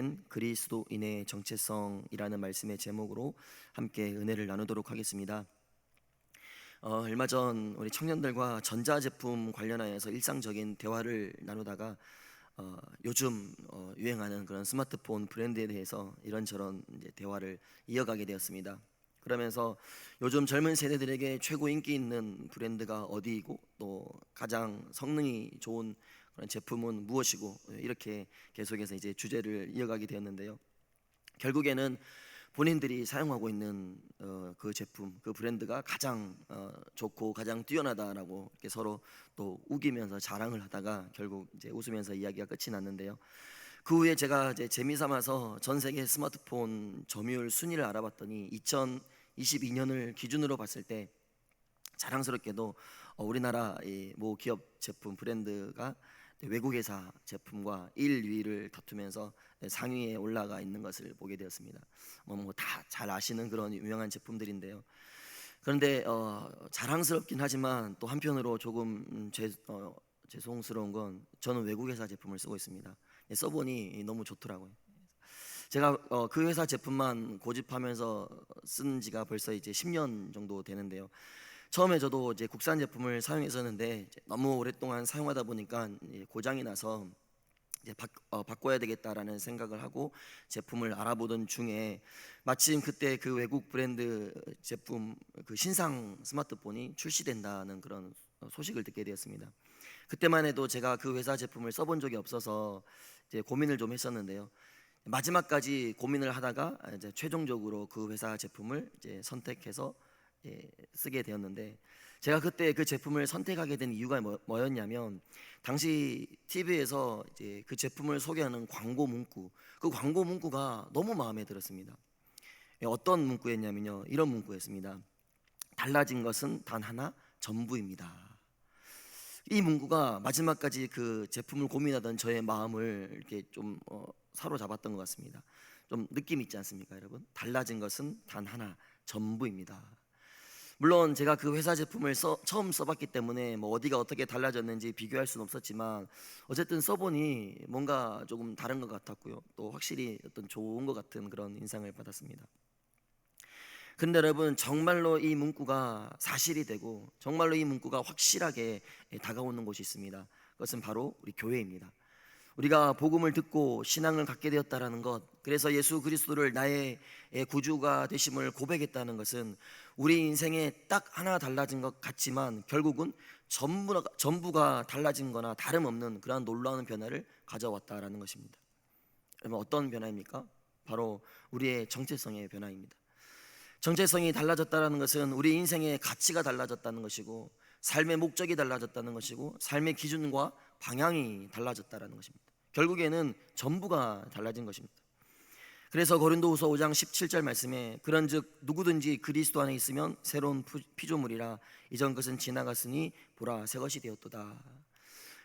된 그리스도인의 정체성이라는 말씀의 제목으로 함께 은혜를 나누도록 하겠습니다. 얼마 전 우리 청년들과 전자제품 관련하여서 일상적인 대화를 나누다가 요즘 유행하는 그런 스마트폰 브랜드에 대해서 이런저런 이제 대화를 이어가게 되었습니다. 그러면서 요즘 젊은 세대들에게 최고 인기 있는 브랜드가 어디이고 또 가장 성능이 좋은 그런 제품은 무엇이고 이렇게 계속해서 이제 주제를 이어가게 되었는데요. 결국에는 본인들이 사용하고 있는 그 제품, 그 브랜드가 가장 좋고 가장 뛰어나다라고 이렇게 서로 또 우기면서 자랑을 하다가 결국 이제 웃으면서 이야기가 끝이 났는데요. 그 후에 제가 이제 재미삼아서 전 세계 스마트폰 점유율 순위를 알아봤더니 2022년을 기준으로 봤을 때 자랑스럽게도 우리나라 모 기업 제품 브랜드가 외국 회사 제품과 1, 2위를 다투면서 상위에 올라가 있는 것을 보게 되었습니다. 뭐 다 잘 아시는 그런 유명한 제품들인데요. 그런데 자랑스럽긴 하지만 또 한편으로 조금 죄송스러운 건 저는 외국 회사 제품을 쓰고 있습니다. 써보니 너무 좋더라고요. 제가 그 회사 제품만 고집하면서 쓴 지가 벌써 이제 10년 정도 되는데요. 처음에 저도 이제 국산 제품을 사용했었는데 너무 오랫동안 사용하다 보니까 고장이 나서 이제 바꿔야 되겠다라는 생각을 하고 제품을 알아보던 중에 마침 그때 그 외국 브랜드 제품 그 신상 스마트폰이 출시된다는 그런 소식을 듣게 되었습니다. 그때만 해도 제가 그 회사 제품을 써본 적이 없어서 이제 고민을 좀 했었는데요. 마지막까지 고민을 하다가 이제 최종적으로 그 회사 제품을 이제 선택해서 쓰게 되었는데, 제가 그때 그 제품을 선택하게 된 이유가 뭐였냐면 당시 TV에서 이제 그 제품을 소개하는 광고 문구, 그 광고 문구가 너무 마음에 들었습니다. 어떤 문구였냐면요, 이런 문구였습니다. 달라진 것은 단 하나, 전부입니다. 이 문구가 마지막까지 그 제품을 고민하던 저의 마음을 이렇게 좀 사로잡았던 것 같습니다. 좀 느낌 있지 않습니까, 여러분? 달라진 것은 단 하나, 전부입니다. 물론 제가 그 회사 제품을 처음 써봤기 때문에 뭐 어디가 어떻게 달라졌는지 비교할 수는 없었지만 어쨌든 써보니 뭔가 조금 다른 것 같았고요. 또 확실히 어떤 좋은 것 같은 그런 인상을 받았습니다. 근데 여러분, 정말로 이 문구가 사실이 되고 정말로 이 문구가 확실하게 다가오는 곳이 있습니다. 그것은 바로 우리 교회입니다. 우리가 복음을 듣고 신앙을 갖게 되었다라는 것, 그래서 예수 그리스도를 나의 구주가 되심을 고백했다는 것은 우리 인생에 딱 하나 달라진 것 같지만 결국은 전부가 달라진 거나 다름없는 그러한 놀라운 변화를 가져왔다라는 것입니다. 여러분, 어떤 변화입니까? 바로 우리의 정체성의 변화입니다. 정체성이 달라졌다는 것은 우리 인생의 가치가 달라졌다는 것이고 삶의 목적이 달라졌다는 것이고 삶의 기준과 방향이 달라졌다는 것입니다. 결국에는 전부가 달라진 것입니다. 그래서 고린도후서 5장 17절 말씀에 그런즉 누구든지 그리스도 안에 있으면 새로운 피조물이라 이전 것은 지나갔으니 보라 새 것이 되었도다.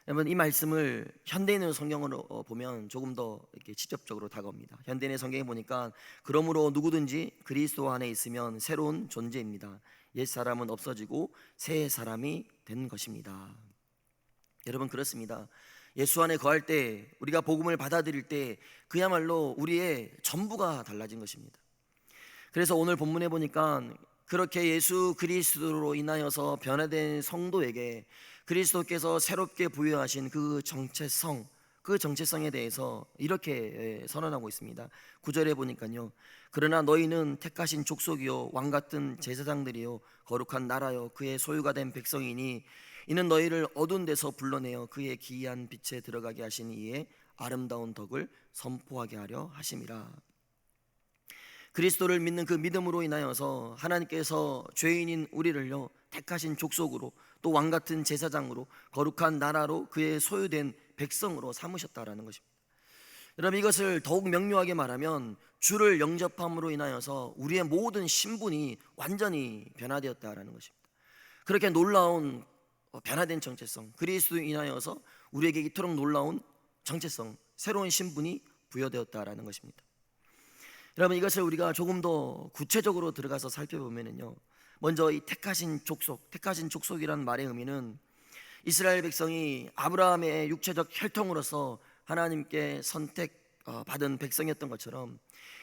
여러분, 이 말씀을 현대인의 성경으로 보면 조금 더 이렇게 직접적으로 다가옵니다. 현대인의 성경에 보니까 그러므로 누구든지 그리스도 안에 있으면 새로운 존재입니다. 옛 사람은 없어지고 새 사람이 된 것입니다. 여러분, 그렇습니다. 예수 안에 거할 때, 우리가 복음을 받아들일 때 그야말로 우리의 전부가 달라진 것입니다. 그래서 오늘 본문에 보니까 그렇게 예수 그리스도로 인하여서 변화된 성도에게 그리스도께서 새롭게 부여하신 그 정체성, 그 정체성에 대해서 이렇게 선언하고 있습니다. 9절에 보니까요, 그러나 너희는 택하신 족속이요 왕같은 제사장들이요 거룩한 나라요 그의 소유가 된 백성이니 이는 너희를 어두운 데서 불러내어 그의 기이한 빛에 들어가게 하신 이의 아름다운 덕을 선포하게 하려 하심이라. 그리스도를 믿는 그 믿음으로 인하여서 하나님께서 죄인인 우리를요 택하신 족속으로 또 왕같은 제사장으로 거룩한 나라로 그의 소유된 백성으로 삼으셨다라는 것입니다. 여러분, 이것을 더욱 명료하게 말하면 주를 영접함으로 인하여서 우리의 모든 신분이 완전히 변화되었다라는 것입니다. 그렇게 놀라운 변화된 정체성, 그리스도로 인하여서 우리에게 이토록 놀라운 정체성, 새로운 신분이 부여되었다라는 것입니다. 여러분, 이것을 우리가 조금 더 구체적으로 들어가서 살펴보면요, 먼저 이 택하신 족속이라는 말의 의미는 이스라엘 백성이 아브라함의 육체적 혈통으로서 하나님께 받은 백성이었던 것처럼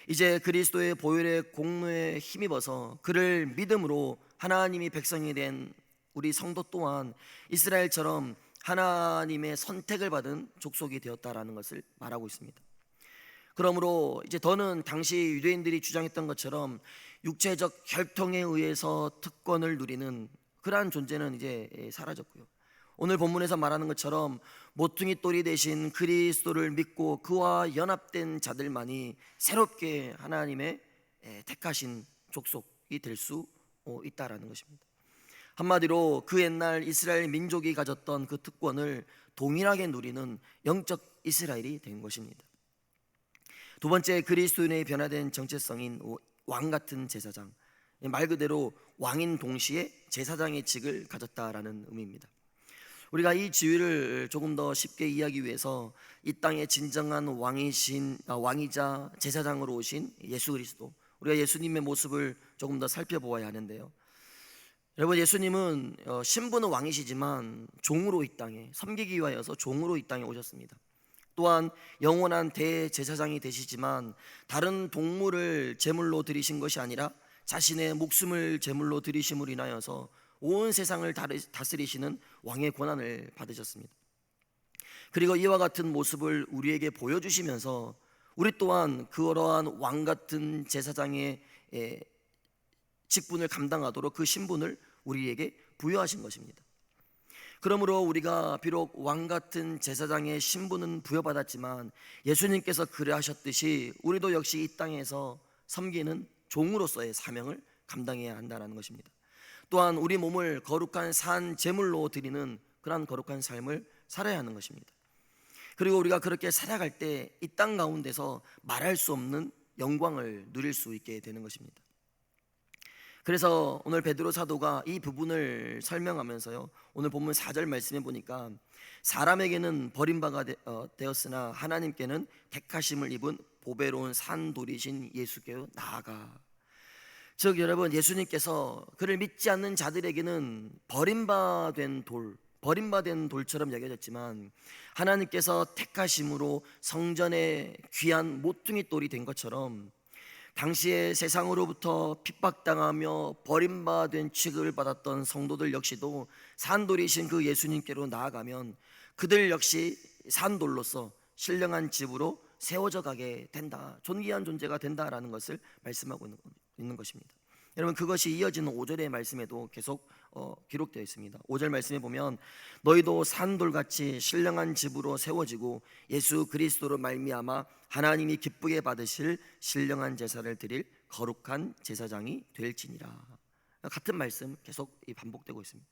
이제 그리스도의 보혈의 공로에 힘입어서 그를 믿음으로 하나님이 백성이 된 우리 성도 또한 이스라엘처럼 하나님의 선택을 받은 족속이 되었다라는 것을 말하고 있습니다. 그러므로 이제 더는 당시 유대인들이 주장했던 것처럼 육체적 혈통에 의해서 특권을 누리는 그러한 존재는 이제 사라졌고요. 오늘 본문에서 말하는 것처럼 모퉁이 돌이 되신 그리스도를 믿고 그와 연합된 자들만이 새롭게 하나님의 택하신 족속이 될 수 있다라는 것입니다. 한마디로 그 옛날 이스라엘 민족이 가졌던 그 특권을 동일하게 누리는 영적 이스라엘이 된 것입니다. 두 번째, 그리스도인의 변화된 정체성인 왕 같은 제사장, 말 그대로 왕인 동시에 제사장의 직을 가졌다라는 의미입니다. 우리가 이 지위를 조금 더 쉽게 이해하기 위해서 이 땅의 진정한 왕이자 제사장으로 오신 예수 그리스도, 우리가 예수님의 모습을 조금 더 살펴보아야 하는데요. 여러분, 예수님은 신분은 왕이시지만 종으로 이 땅에 섬기기 위하여서 종으로 이 땅에 오셨습니다. 또한 영원한 대제사장이 되시지만 다른 동물을 제물로 드리신 것이 아니라 자신의 목숨을 제물로 드리심으로 인하여서 온 세상을 다스리시는 왕의 권한을 받으셨습니다. 그리고 이와 같은 모습을 우리에게 보여주시면서 우리 또한 그러한 왕 같은 제사장의 직분을 감당하도록 그 신분을 우리에게 부여하신 것입니다. 그러므로 우리가 비록 왕 같은 제사장의 신분은 부여받았지만 예수님께서 그러하셨듯이 우리도 역시 이 땅에서 섬기는 종으로서의 사명을 감당해야 한다는 것입니다. 또한 우리 몸을 거룩한 산 제물로 드리는 그러한 거룩한 삶을 살아야 하는 것입니다. 그리고 우리가 그렇게 살아갈 때 이 땅 가운데서 말할 수 없는 영광을 누릴 수 있게 되는 것입니다. 그래서 오늘 베드로 사도가 이 부분을 설명하면서요, 오늘 본문 4절 말씀해 보니까 사람에게는 버림바가 되었으나 하나님께는 택하심을 입은 보배로운 산돌이신 예수께로 나아가. 즉 여러분, 예수님께서 그를 믿지 않는 자들에게는 버림받은 돌처럼 여겨졌지만 하나님께서 택하심으로 성전의 귀한 모퉁이 돌이 된 것처럼 당시에 세상으로부터 핍박당하며 버림받은 취급을 받았던 성도들 역시도 산돌이신 그 예수님께로 나아가면 그들 역시 산돌로서 신령한 집으로 세워져 가게 된다, 존귀한 존재가 된다라는 것을 말씀하고 있는 것입니다. 여러분, 그것이 이어지는 5절의 말씀에도 계속 기록되어 있습니다. 5절 말씀에 보면 너희도 산돌같이 신령한 집으로 세워지고 예수 그리스도로 말미암아 하나님이 기쁘게 받으실 신령한 제사를 드릴 거룩한 제사장이 될지니라. 같은 말씀 계속 반복되고 있습니다.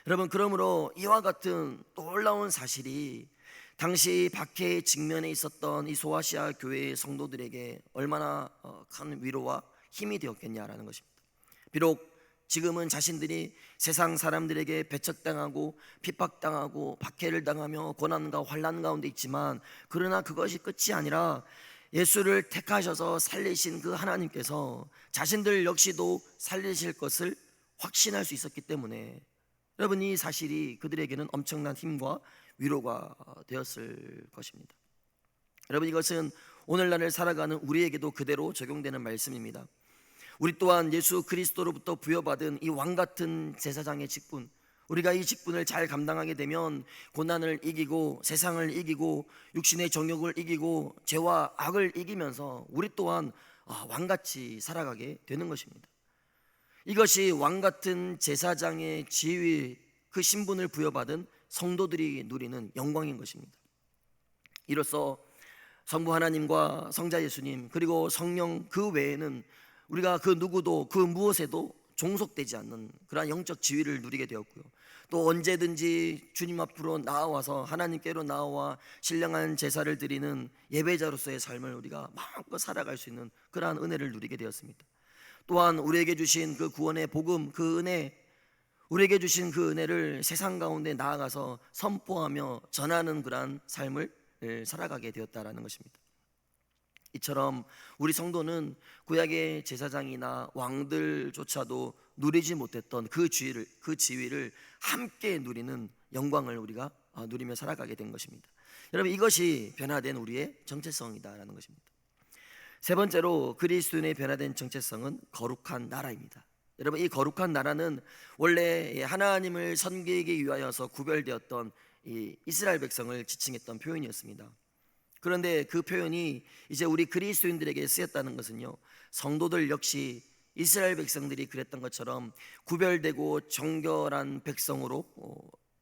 여러분, 그러므로 이와 같은 놀라운 사실이 당시 박해의 직면에 있었던 이 소아시아 교회의 성도들에게 얼마나 큰 위로와 힘이 되었겠냐라는 것입니다. 비록 지금은 자신들이 세상 사람들에게 배척당하고 핍박당하고 박해를 당하며 고난과 환난 가운데 있지만, 그러나 그것이 끝이 아니라 예수를 택하셔서 살리신 그 하나님께서 자신들 역시도 살리실 것을 확신할 수 있었기 때문에 여러분, 이 사실이 그들에게는 엄청난 힘과 위로가 되었을 것입니다. 여러분, 이것은 오늘날을 살아가는 우리에게도 그대로 적용되는 말씀입니다. 우리 또한 예수 그리스도로부터 부여받은 이 왕같은 제사장의 직분, 우리가 이 직분을 잘 감당하게 되면 고난을 이기고 세상을 이기고 육신의 정욕을 이기고 죄와 악을 이기면서 우리 또한 왕같이 살아가게 되는 것입니다. 이것이 왕같은 제사장의 지위, 그 신분을 부여받은 성도들이 누리는 영광인 것입니다. 이로써 성부 하나님과 성자 예수님 그리고 성령 그 외에는 우리가 그 누구도 그 무엇에도 종속되지 않는 그러한 영적 지위를 누리게 되었고요, 또 언제든지 주님 앞으로 나와서 하나님께로 나와 신령한 제사를 드리는 예배자로서의 삶을 우리가 마음껏 살아갈 수 있는 그러한 은혜를 누리게 되었습니다. 또한 우리에게 주신 그 구원의 복음, 그 은혜, 우리에게 주신 그 은혜를 세상 가운데 나아가서 선포하며 전하는 그러한 삶을 살아가게 되었다라는 것입니다. 이처럼 우리 성도는 구약의 제사장이나 왕들조차도 누리지 못했던 그 지위를 함께 누리는 영광을 우리가 누리며 살아가게 된 것입니다. 여러분, 이것이 변화된 우리의 정체성이다라는 것입니다. 세 번째로 그리스도인의 변화된 정체성은 거룩한 나라입니다. 여러분, 이 거룩한 나라는 원래 하나님을 섬기기 위하여서 구별되었던 이 이스라엘 백성을 지칭했던 표현이었습니다. 그런데 그 표현이 이제 우리 그리스도인들에게 쓰였다는 것은요, 성도들 역시 이스라엘 백성들이 그랬던 것처럼 구별되고 정결한 백성으로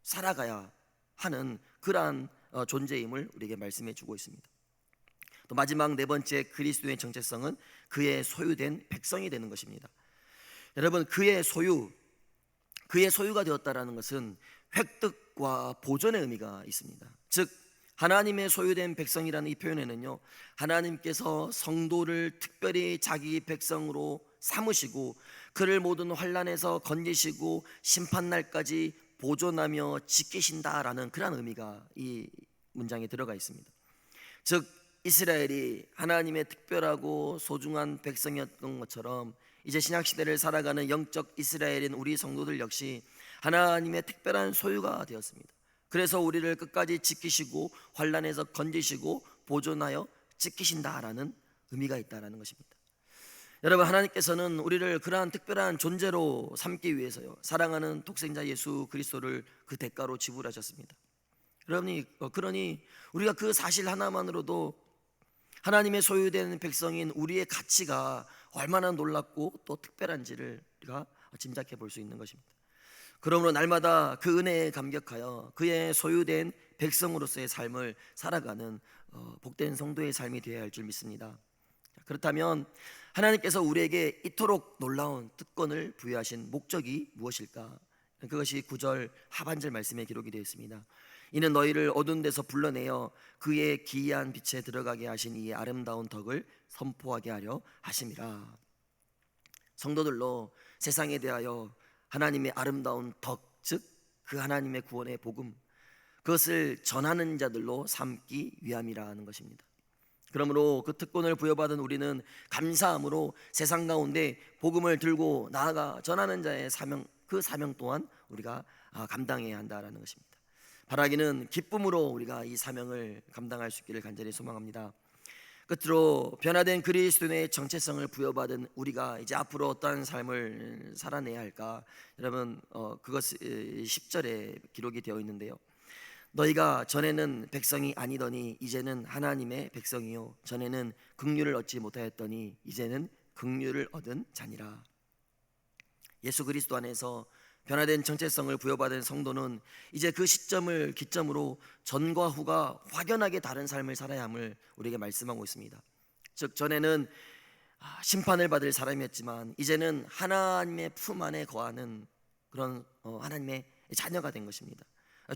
살아가야 하는 그러한 존재임을 우리에게 말씀해 주고 있습니다. 또 마지막 네 번째 그리스도의 정체성은 그의 소유된 백성이 되는 것입니다. 여러분, 그의 소유가 되었다라는 것은 획득과 보존의 의미가 있습니다. 즉, 하나님의 소유된 백성이라는 이 표현에는요, 하나님께서 성도를 특별히 자기 백성으로 삼으시고 그를 모든 환난에서 건지시고 심판날까지 보존하며 지키신다라는 그런 의미가 이 문장에 들어가 있습니다. 즉, 이스라엘이 하나님의 특별하고 소중한 백성이었던 것처럼 이제 신약시대를 살아가는 영적 이스라엘인 우리 성도들 역시 하나님의 특별한 소유가 되었습니다. 그래서 우리를 끝까지 지키시고 환난에서 건지시고 보존하여 지키신다라는 의미가 있다라는 것입니다. 여러분, 하나님께서는 우리를 그러한 특별한 존재로 삼기 위해서요, 사랑하는 독생자 예수 그리스도를 그 대가로 지불하셨습니다. 그러니 우리가 그 사실 하나만으로도 하나님의 소유된 백성인 우리의 가치가 얼마나 놀랍고 또 특별한지를 우리가 짐작해 볼 수 있는 것입니다. 그러므로 날마다 그 은혜에 감격하여 그의 소유된 백성으로서의 삶을 살아가는 복된 성도의 삶이 되어야 할 줄 믿습니다. 그렇다면 하나님께서 우리에게 이토록 놀라운 특권을 부여하신 목적이 무엇일까? 그것이 9절 하반절 말씀에 기록이 되어 있습니다. 이는 너희를 어두운 데서 불러내어 그의 기이한 빛에 들어가게 하신 이의 아름다운 덕을 선포하게 하려 하심이라. 성도들로 세상에 대하여 하나님의 아름다운 덕, 즉 그 하나님의 구원의 복음, 그것을 전하는 자들로 삼기 위함이라는 것입니다. 그러므로 그 특권을 부여받은 우리는 감사함으로 세상 가운데 복음을 들고 나아가 전하는 자의 사명, 그 사명 또한 우리가 감당해야 한다라는 것입니다. 바라기는 기쁨으로 우리가 이 사명을 감당할 수 있기를 간절히 소망합니다. 끝으로 변화된 그리스도인의 정체성을 부여받은 우리가 이제 앞으로 어떠한 삶을 살아내야 할까? 여러분, 그것이 10절에 기록이 되어 있는데요. 너희가 전에는 백성이 아니더니 이제는 하나님의 백성이요 전에는 긍휼을 얻지 못하였더니 이제는 긍휼을 얻은 자니라. 예수 그리스도 안에서 변화된 정체성을 부여받은 성도는 이제 그 시점을 기점으로 전과 후가 확연하게 다른 삶을 살아야 함을 우리에게 말씀하고 있습니다. 즉, 전에는 심판을 받을 사람이었지만 이제는 하나님의 품 안에 거하는 그런 하나님의 자녀가 된 것입니다.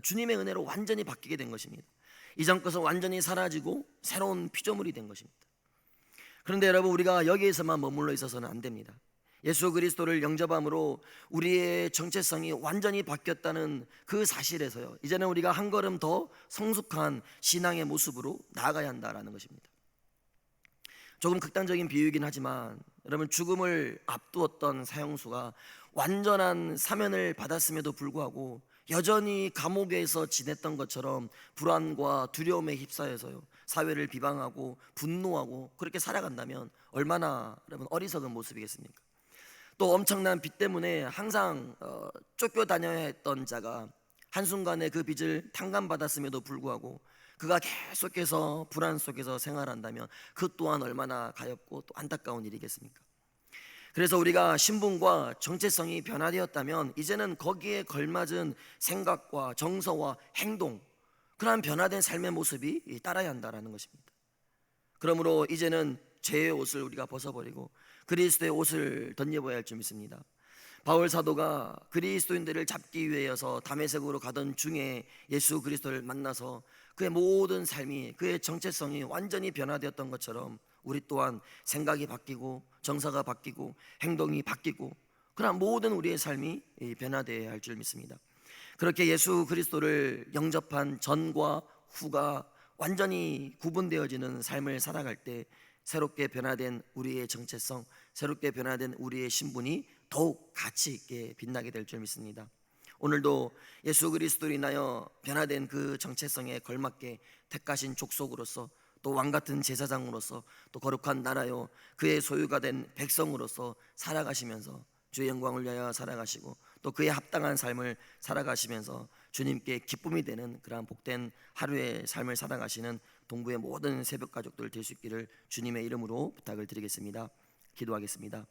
주님의 은혜로 완전히 바뀌게 된 것입니다. 이전 것은 완전히 사라지고 새로운 피조물이 된 것입니다. 그런데 여러분, 우리가 여기에서만 머물러 있어서는 안 됩니다. 예수 그리스도를 영접함으로 우리의 정체성이 완전히 바뀌었다는 그 사실에서요, 이제는 우리가 한 걸음 더 성숙한 신앙의 모습으로 나아가야 한다라는 것입니다. 조금 극단적인 비유이긴 하지만 여러분, 죽음을 앞두었던 사형수가 완전한 사면을 받았음에도 불구하고 여전히 감옥에서 지냈던 것처럼 불안과 두려움에 휩싸여서요, 사회를 비방하고 분노하고 그렇게 살아간다면 얼마나 여러분 어리석은 모습이겠습니까? 또 엄청난 빚 때문에 항상 쫓겨다녀야 했던 자가 한순간에 그 빚을 탕감받았음에도 불구하고 그가 계속해서 불안 속에서 생활한다면 그 또한 얼마나 가엾고 또 안타까운 일이겠습니까? 그래서 우리가 신분과 정체성이 변화되었다면 이제는 거기에 걸맞은 생각과 정서와 행동, 그러한 변화된 삶의 모습이 따라야 한다는 것입니다. 그러므로 이제는 죄의 옷을 우리가 벗어버리고 그리스도의 옷을 덧입어야 할 줄 믿습니다. 바울 사도가 그리스도인들을 잡기 위해서 다메섹으로 가던 중에 예수 그리스도를 만나서 그의 모든 삶이, 그의 정체성이 완전히 변화되었던 것처럼 우리 또한 생각이 바뀌고 정서가 바뀌고 행동이 바뀌고 그러한 모든 우리의 삶이 변화되어야 할 줄 믿습니다. 그렇게 예수 그리스도를 영접한 전과 후가 완전히 구분되어지는 삶을 살아갈 때 새롭게 변화된 우리의 정체성, 새롭게 변화된 우리의 신분이 더욱 가치 있게 빛나게 될 줄 믿습니다. 오늘도 예수 그리스도로 인하여 변화된 그 정체성에 걸맞게 택하신 족속으로서 또 왕같은 제사장으로서 또 거룩한 나라요 그의 소유가 된 백성으로서 살아가시면서 주의 영광을 위하여 살아가시고 또 그에 합당한 삶을 살아가시면서 주님께 기쁨이 되는 그러한 복된 하루의 삶을 살아가시는 동부의 모든 새벽 가족들 될 수 있기를 주님의 이름으로 부탁을 드리겠습니다. 기도하겠습니다.